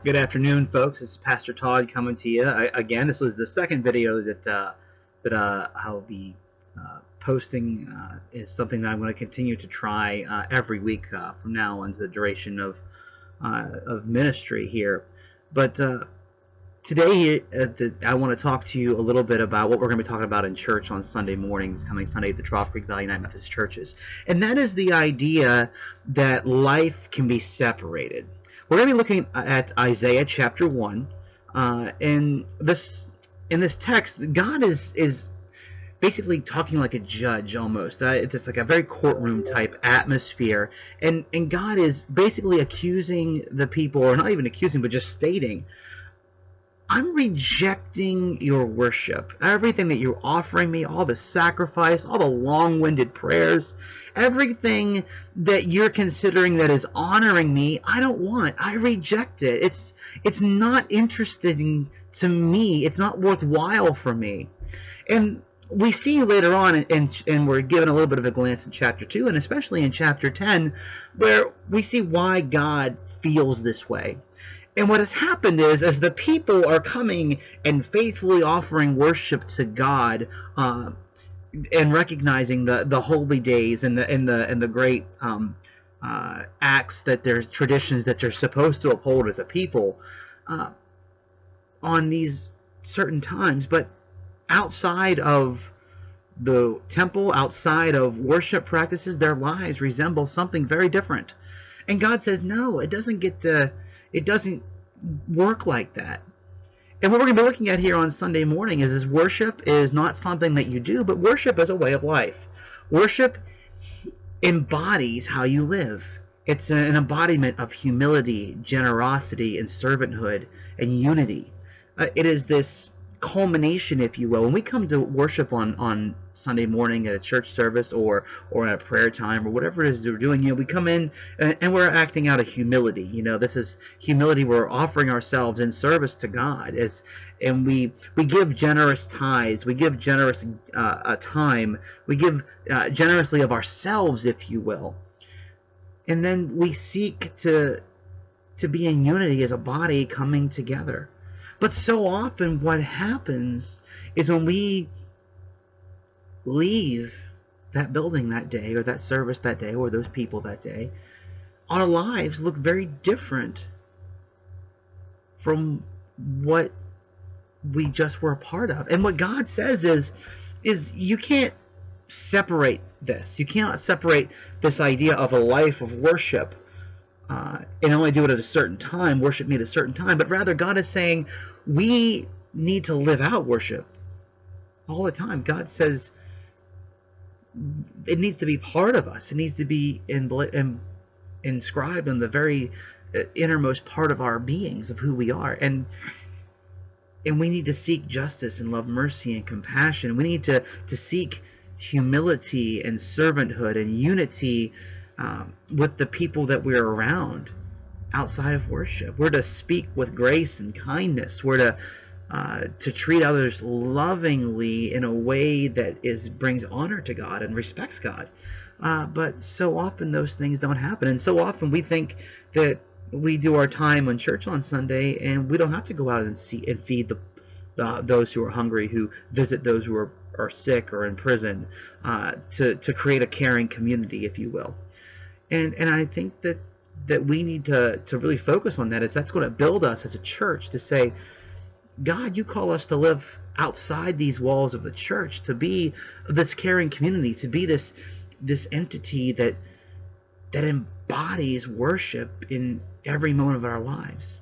Good afternoon, folks. This is Pastor Todd coming to you again. This was the second video that I'll be posting. Is something that I'm going to continue to try every week from now on to the duration of ministry here. But today, I want to talk to you a little bit about what we're going to be talking about in church on Sunday mornings, coming Sunday at the Trough Creek Valley United Methodist Churches, and that is the idea that life can be separated. We're going to be looking at Isaiah chapter 1. In this text, God is basically talking like a judge almost. It's like a very courtroom type atmosphere. And God is basically accusing the people, or not even accusing, but just stating, I'm rejecting your worship. Everything that you're offering me, all the sacrifice, all the long-winded prayers, everything that you're considering that is honoring me, I don't want. I reject it. It's not interesting to me. It's not worthwhile for me. And we see later on, and we're given a little bit of a glance in chapter 2, and especially in chapter 10, where we see why God feels this way. And what has happened is, as the people are coming and faithfully offering worship to God, and recognizing the holy days and the great acts that there's traditions that they're supposed to uphold as a people on these certain times, but outside of the temple, outside of worship practices, their lives resemble something very different. And God says, no, it doesn't work like that. And what we're going to be looking at here on Sunday morning is worship is not something that you do, but worship is a way of life. Worship embodies how you live. It's an embodiment of humility, generosity, and servanthood, and unity. It is this culmination, if you will. When we come to worship on Sunday morning at a church service or at a prayer time or whatever it is we're doing, we come in and we're acting out of humility. This is humility. We're offering ourselves in service to God. And we give generous tithes. We give generous time. We give generously of ourselves, if you will. And then we seek to be in unity as a body coming together. But so often what happens is when we leave that building that day, or that service that day, or those people that day, our lives look very different from what we just were a part of. And what God says is you can't separate this. You cannot separate this idea of a life of worship and only do it at a certain time, worship me at a certain time, but rather God is saying we need to live out worship all the time. God says it needs to be part of us. It needs to be inscribed in the very innermost part of our beings, of who we are. And we need to seek justice and love mercy and compassion. We need to seek humility and servanthood and unity with the people that we're around outside of worship. We're to speak with grace and kindness. We're to treat others lovingly in a way that brings honor to God and respects God. But so often those things don't happen, and so often we think that we do our time in church on Sunday and we don't have to go out and feed those who are hungry, who visit those who are sick or in prison, to create a caring community, if you will. And I think that we need to really focus on that, as that's going to build us as a church to say, God, you call us to live outside these walls of the church, to be this caring community, to be this entity that embodies worship in every moment of our lives.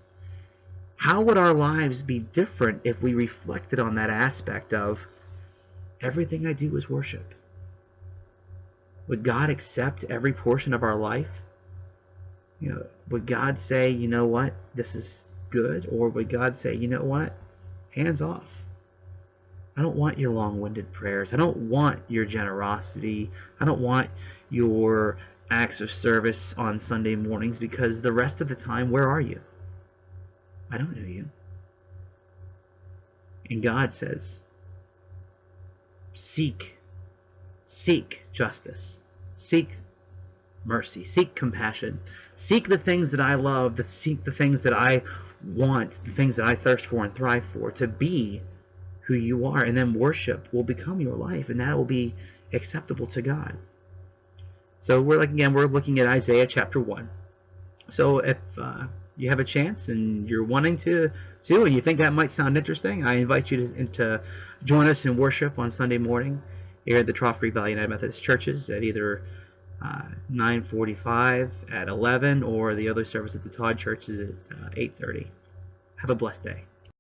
How would our lives be different if we reflected on that aspect of everything I do is worship? Would God accept every portion of our life? Would God say, you know what, this is good? Or would God say, you know what, hands off? I don't want your long-winded prayers. I don't want your generosity. I don't want your acts of service on Sunday mornings, because the rest of the time, where are you? I don't know you. And God says, seek justice, seek mercy, seek compassion, Seek the things that I love, seek the things that I want, the things that I thirst for and thrive for, to be who you are, and then worship will become your life, and that will be acceptable to God. So we're looking at Isaiah chapter 1. So if you have a chance and you're wanting to, and you think that might sound interesting, I invite you to join us in worship on Sunday morning here at the Trough Creek Valley United Methodist Churches at either 9:45, at 11, or the other service at the Todd Church is at 8:30. Have a blessed day.